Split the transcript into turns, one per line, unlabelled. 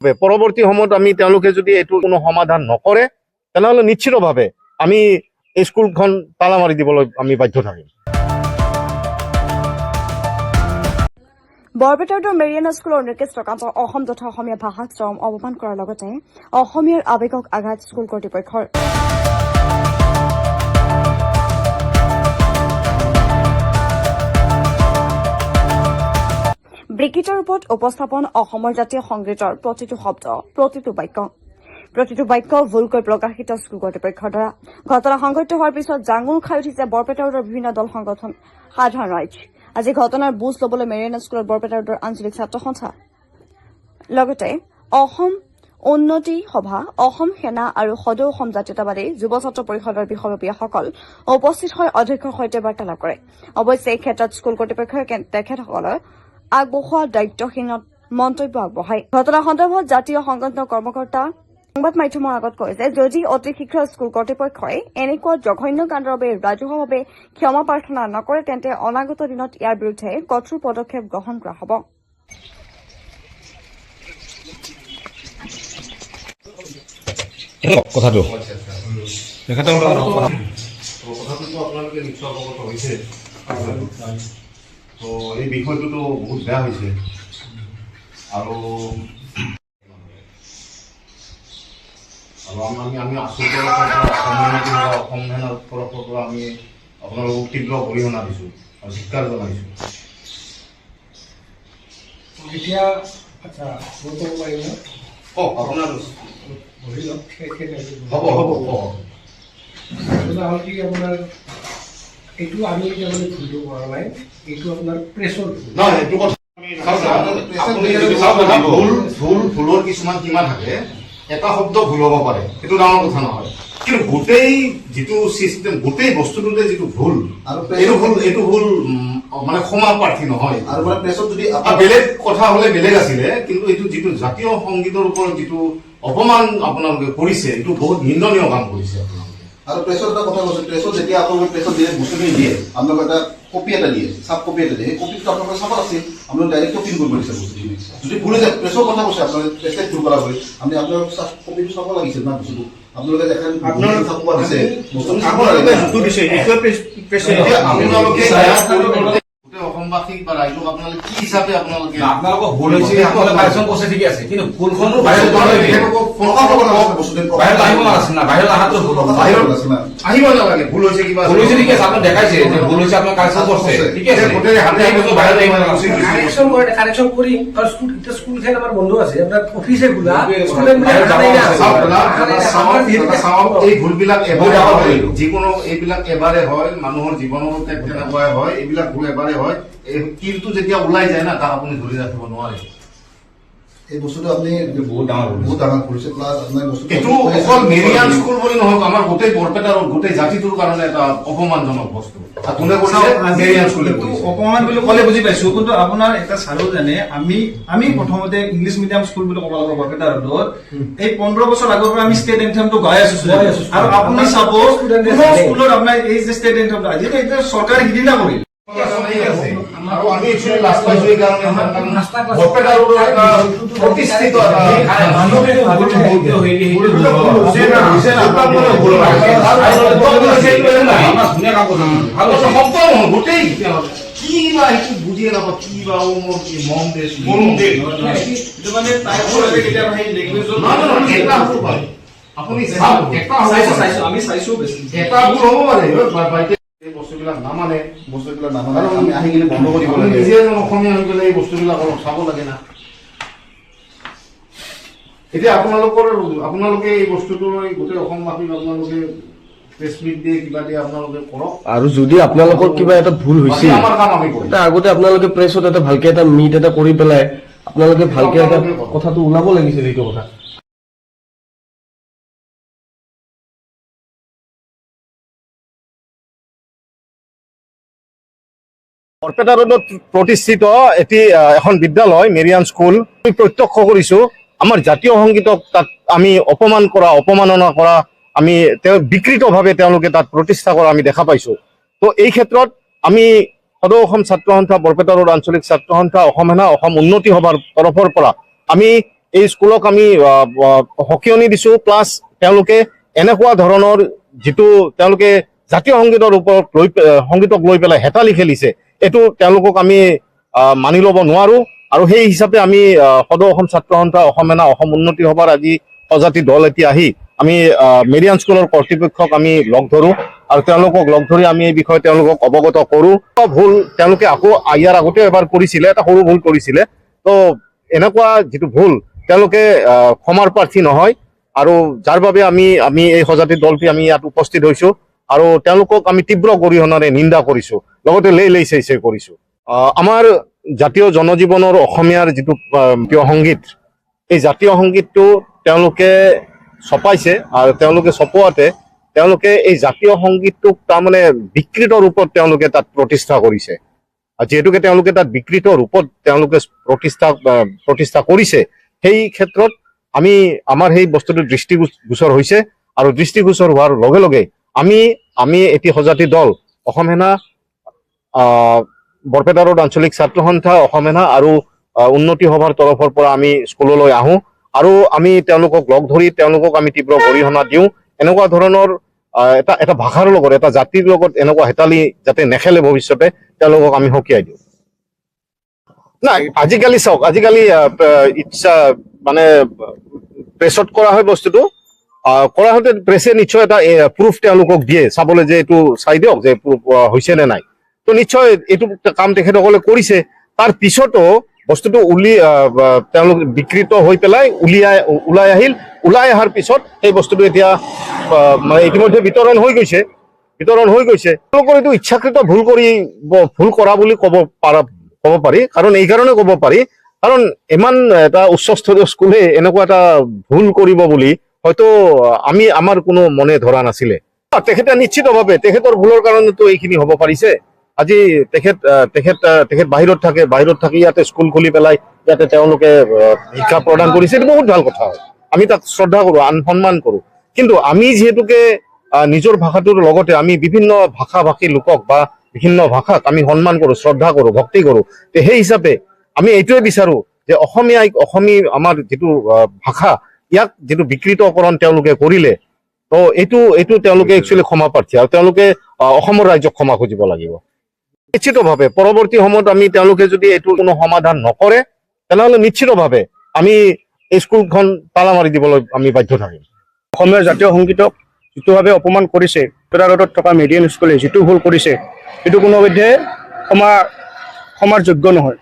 পৰৱৰ্তী সময়ত আমি তেওঁলোকে যদি এইটো কোনো সমাধান নকৰে তেনেহ'লে নিশ্চিতভাৱে আমি এই স্কুলখন তালা মাৰি দিবলৈ আমি বাধ্য থাকিম।
বৰপেটাৰ মেৰিয়ানা স্কুলৰ নিকেশ প্ৰকান্ত অসম তথা অসমীয়া ভাষাক চৰম অপমান কৰাৰ লগতে অসমীয়াৰ আৱেগক আঘাত স্কুল কৰ্তৃপক্ষৰ। বিকৃত ৰূপত উপস্থাপন অসমৰ জাতীয় সংগীতৰ প্ৰতিটো শব্দ, প্ৰতিটো বাক্য ভুলকৈ প্ৰকাশিত স্কুল কৰ্তৃপক্ষৰ দ্বাৰা। ঘটনা সংঘটিত হোৱাৰ পিছত জাঙুৰ খাই উঠিছে বৰপেটা ৰোডৰ বিভিন্ন দল সংগঠন, সাধাৰণ ৰাইজ। আজি ঘটনাৰ বুজ ল'বলৈ মেৰিয়ানা স্কুলত বৰপেটা ৰোডৰ আঞ্চলিক ছাত্ৰ সন্থা লগতে অসম উন্নতি সভা, অসম সেনা আৰু সদৌ অসম জাতীয়তাবাদী যুৱ ছাত্ৰ পৰিষদৰ বিষয়ববীয়াসকল উপস্থিত হৈ অধ্যক্ষৰ সৈতে বাৰ্তালাপ কৰে। অৱশ্যে এই ক্ষেত্ৰত স্কুল কৰ্তৃপক্ষই তেখেতসকলৰ আগবঢ়োৱা দায়িত্বহীন মন্তব্য আগবঢ়ায়। ঘটনা সন্দৰ্ভত জাতীয় সংগঠনৰ কৰ্মকৰ্তা সংবাদ মাধ্যমৰ আগত কয় যে যদি অতি শীঘ্ৰ স্কুল কৰ্তৃপক্ষই এনেকুৱা জঘন্য কাণ্ডৰ বাবে ৰাজহুৱাভাৱে ক্ষমা প্ৰাৰ্থনা নকৰে তেন্তে অনাগত দিনত ইয়াৰ বিৰুদ্ধে কঠোৰ পদক্ষেপ গ্ৰহণ কৰা হ'ব।
কথাটো
আপোনালোকে নিশ্চয় অৱগত হৈছে। তো এই বিষয়টোতো বহুত বেয়া হৈছে আৰু আমি আচলতে অসম সেনাৰ তৰফৰ পৰা আমি আপোনালোকক তীব্ৰ অৰিহণা দিছোঁ আৰু ধিক্কাৰ জনাইছোঁ।
এতিয়া আচ্ছা ক'ব পাৰিব
কওক আপোনাৰ হ'ব
হ'ল কি আপোনাৰ এইটো আমি এতিয়া মানে ভুলটো কৰা নাই, এইটো আপোনাৰ প্ৰেছৰ
নহয়। এইটো কথা ভুলৰ কিছুমান সীমা থাকে। এটা শব্দ ভুল হ'ব পাৰে, সেইটো ডাঙৰ কথা নহয়, কিন্তু গোটেই যিটো চিষ্টেম, গোটেই বস্তুটোতে যিটো ভুল, এইটো ভুল মানে ক্ষমা প্ৰাৰ্থী নহয়। আৰু মানে প্ৰেছত যদি বেলেগ কথা হ'লে বেলেগ আছিলে, কিন্তু এইটো যিটো জাতীয় সংগীতৰ ওপৰত যিটো অপমান আপোনালোকে কৰিছে, এইটো বহুত নিন্দনীয় কাম কৰিছে আপোনালোকে।
আৰু প্ৰেছৰ এটা কথা কৈছে, প্ৰেছত যেতিয়া আপোনালোকে প্ৰেছত দিয়ে বস্তুখিনি দিয়ে, আপোনালোকে এটা কপি এটা দিয়ে, চাব কপি এটা দিয়ে, সেই কপিটো আপোনালোকে চাব আছিল, আপোনালোকে ডাইৰেক্ট কপি কৰিব দিছে বস্তুখিনি। যদি ভুল হৈ যায়, প্ৰেছৰ কথা কৈছে, আপোনালোকে প্ৰেছে ভুল কৰা হয়, আমি আপোনালোক কপিটো চাব লাগিছিল না বস্তুটো। আপোনালোকে দেখান আপোনালোকে চাব দিছে, বস্তুটো চাব লাগে। আপোনালোকে অসমবাসী বা ৰাইজক আপোনালোকে কি হিচাপে আপোনালোকে
ভুল হৈছে কাৰেকশ্যন কৰিছে, ঠিকে আছে, কিন্তু ভুলখনো বাহিৰত
আহিব নালাগে। ভুল হৈছে কিবা
ভুল হৈছে, ঠিকে আছে, আপুনি দেখাইছে যে ভুল হৈছে, আপোনাৰ কাৰেকশ্যন কৰিছে, ঠিকে আছে,
কাৰেকশ্যন কৰি স্কুলখন আমাৰ বন্ধ আছে, আপোনাৰ অফিচে খোলা।
এই ভুলবিলাক এবাৰে হয়, যিকোনো এইবিলাক এবাৰে হয়, মানুহৰ জীৱনৰ তেনেকুৱাই হয়, এইবিলাক ভুল এবাৰে হয়। কিন্তু যেতিয়া ওলাই যায় না, তাক আপুনি ধৰি ৰাখিব নোৱাৰে।
এই বস্তুটো আপুনি বহুত ডাঙৰ কৰিছে। প্লাছ আপোনাৰ বস্তুটো
এইটো অকল মেৰিয়ান স্কুল বুলি নহয়, আমাৰ গোটেই বৰপেটাৰ গোটেই জাতিটোৰ কাৰণে এটা অপমানজনক বস্তু। কোনে কৰিছে? মেৰিয়ান স্কুলে কৰিছে।
অপমান বুলি ক'লে বুজি পাইছো, কিন্তু আপোনাৰ এটা ছাৰো জানে, আমি প্ৰথমতে ইংলিছ মিডিয়াম স্কুল বুলি ক'ব লাগিব বৰপেটা ৰোডত। এই 15 বছৰ আগৰ পৰা আমি ষ্টেট এন্থেমটো গাই আছো, আৰু আপুনি চাব স্কুলত আপোনাৰ এই যে ষ্টেট এন্থেমটো আজি চৰকাৰে সিদিনা কৰিল।
আৰু আমি একচুৱেলি লাষ্ট পাইছো এই কাৰণে বৰপেটা ৰোডৰ এটা প্ৰতিষ্ঠিত গোটেই কি বা সেইটো বুজিয়ে নাপাওঁ, কি বা মন দেশ আপুনি
আমি চাইছো বেছি
এটা ভুল হ'ব পাৰে। এই বস্তুবিলাক নামানে,
আমি আহি কিনে বন্ধ কৰিব লাগে।
নিজে এজন অসমীয়া হৈ পেলাই এই বস্তুবিলাক অলপ চাব লাগে না। এতিয়া আপোনালোকে এই বস্তুটো গোটেই অসমবাসীক আপোনালোকে প্ৰেছ মিট দিয়ে, কিবা দিয়ে, আপোনালোকে কৰক।
আৰু যদি আপোনালোকৰ কিবা এটা ভুল হৈছে,
আমাৰ কাম আমি কৰিম।
আগতে আপোনালোকে প্ৰেছত এটা ভালকে এটা মিট এটা কৰি পেলাই আপোনালোকে ভালকে এটা কথাটো ওলাব লাগিছিল। এইটো কথা বৰপেটা ৰোডত প্ৰতিষ্ঠিত এটি এখন বিদ্যালয় মেৰিয়ান স্কুল, আমি প্ৰত্যক্ষ কৰিছো। আমাৰ জাতীয় সংগীতক তাত আমি অপমাননা কৰা, আমি বিকৃতভাৱে তেওঁলোকে তাত প্ৰতিষ্ঠা কৰা আমি দেখা পাইছো। তো এই ক্ষেত্ৰত আমি সদৌ অসম ছাত্ৰ সন্থা, বৰপেটা ৰোড আঞ্চলিক ছাত্ৰ সন্থা, অসম সেনা, অসম উন্নতি সভাৰ তৰফৰ পৰা আমি এই স্কুলক আমি সকিয়নি দিছো, প্লাছ তেওঁলোকে এনেকুৱা ধৰণৰ যিটো তেওঁলোকে জাতীয় সংগীতৰ ওপৰত সংগীতক লৈ পেলাই হেতালি খেলিছে, এইটো তেওঁলোকক আমি মানি ল'ব নোৱাৰো। আৰু সেই হিচাপে আমি সদৌ অসম ছাত্ৰ সন্থা, অসম সেনা, অসম উন্নতি সভাৰ আজি সজাতি দল এতিয়া আহি আমি মেৰিয়ান স্কুলৰ কৰ্তৃপক্ষক আমি লগ ধৰো আৰু তেওঁলোকক লগ ধৰি আমি এই বিষয়ে তেওঁলোকক অৱগত কৰো। ভুল তেওঁলোকে আকৌ ইয়াৰ আগতেও এবাৰ কৰিছিলে, এটা সৰু ভুল কৰিছিলে। তো এনেকুৱা যিটো ভুল তেওঁলোকে ক্ষমাৰ প্ৰাৰ্থী নহয়, আৰু যাৰ বাবে আমি এই সজাতি দলটি আমি ইয়াত উপস্থিত হৈছো আৰু তেওঁলোকক আমি তীব্ৰ গৰিহণাৰে নিন্দা কৰিছো, লগতে লেই চেই কৰিছো। আমাৰ জাতীয় জনজীৱনৰ অসমীয়াৰ যিটো জাতীয় সংগীত, এই জাতীয় সংগীতটো তেওঁলোকে ছপাইছে আৰু তেওঁলোকে ছপোৱাতে তেওঁলোকে এই জাতীয় সংগীতটোক তাৰমানে বিকৃত ৰূপত তেওঁলোকে তাত প্ৰতিষ্ঠা কৰিছে। যিহেতুকে তেওঁলোকে তাত বিকৃত ৰূপত তেওঁলোকে প্ৰতিষ্ঠা কৰিছে, সেই ক্ষেত্ৰত আমাৰ সেই বস্তুটো দৃষ্টিগোচৰ হৈছে, আৰু দৃষ্টিগোচৰ হোৱাৰ লগে লগে আমি এটি সজাতি দল, অসম সেনা, বৰপেটা ৰোড আঞ্চলিক ছাত্ৰ সন্থা, অসম সেনা আৰু উন্নতি সভাৰ তৰফৰ পৰা আমি স্কুললৈ আহোঁ আৰু আমি তেওঁলোকক লগ ধৰি তেওঁলোকক আমি তীব্ৰ গৰিহণা দিওঁ। এনেকুৱা ধৰণৰ এটা ভাষাৰ লগত, এটা জাতিৰ লগত এনেকুৱা হেতালি যাতে নেখেলে ভৱিষ্যতে, তেওঁলোকক আমি সকীয়াই দিওঁ। নাই, আজিকালি চাওক, আজিকালি ইচ্ছা মানে প্ৰেছত কৰা হয় বস্তুটো, কৰা হওঁতে প্ৰেছে নিশ্চয় এটা প্ৰুফ তেওঁলোকক দিয়ে, চাবলৈ যে এইটো চাই দিয়ক যে প্ৰুফ হৈছে নে নাই। তো নিশ্চয় এইটো কাম তেখেতসকলে কৰিছে। তাৰ পিছতো বস্তুটো তেওঁলোক বিকৃত হৈ পেলাই ওলাই অহাৰ পিছত সেই বস্তুটো এতিয়া মানে ইতিমধ্যে বিতৰণ হৈ গৈছে। তেওঁলোকৰ এইটো ইচ্ছাকৃত ভুল কৰা বুলি ক'ব পাৰি। কাৰণ এই কাৰণে ক'ব পাৰি, কাৰণ ইমান এটা উচ্চস্তৰীয় স্কুলে এনেকুৱা এটা ভুল কৰিব বুলি হয়তো আমাৰ কোনো মনে ধৰা নাছিলে। তেখেতে নিশ্চিতভাৱে তেখেতৰ ভুলৰ কাৰণেতো এইখিনি হ'ব পাৰিছে। আজি তেখেত বাহিৰত থাকি ইয়াতে স্কুল খুলি পেলাই ইয়াতে তেওঁলোকে শিক্ষা প্ৰদান কৰিছে, এইটো বহুত ভাল কথা হয়। আমি তাক শ্ৰদ্ধা কৰো, সন্মান কৰো। কিন্তু আমি যিহেতুকে নিজৰ ভাষাটোৰ লগতে আমি বিভিন্ন ভাষী লোকক বা বিভিন্ন ভাষাক আমি সন্মান কৰো, শ্ৰদ্ধা কৰো, ভক্তি কৰো। সেই হিচাপে আমি এইটোৱে বিচাৰো যে অসমী আমাৰ যিটো ভাষা, ইয়াক যিটো বিকৃতকৰণ তেওঁলোকে কৰিলে, তো এইটো তেওঁলোকে একচুৱেলি ক্ষমা প্ৰাৰ্থী, আৰু তেওঁলোকে অসমৰ ৰাইজক ক্ষমা খুজিব লাগিব। নিশ্চিতভাৱে পৰৱৰ্তী সময়ত তেওঁলোকে যদি এইটো কোনো সমাধান নকৰে, তেনেহ'লে নিশ্চিতভাৱে আমি এই স্কুলখন তালা মাৰি দিবলৈ আমি বাধ্য থাকিম।
অসমীয়া জাতীয় সংগীতক যিটোভাৱে অপমান কৰিছে, বৰপেটা ৰোডত থকা মেৰিয়ান স্কুলে যিটো ভুল কৰিছে, সেইটো কোনোবিধে ক্ষমাৰ যোগ্য নহয়।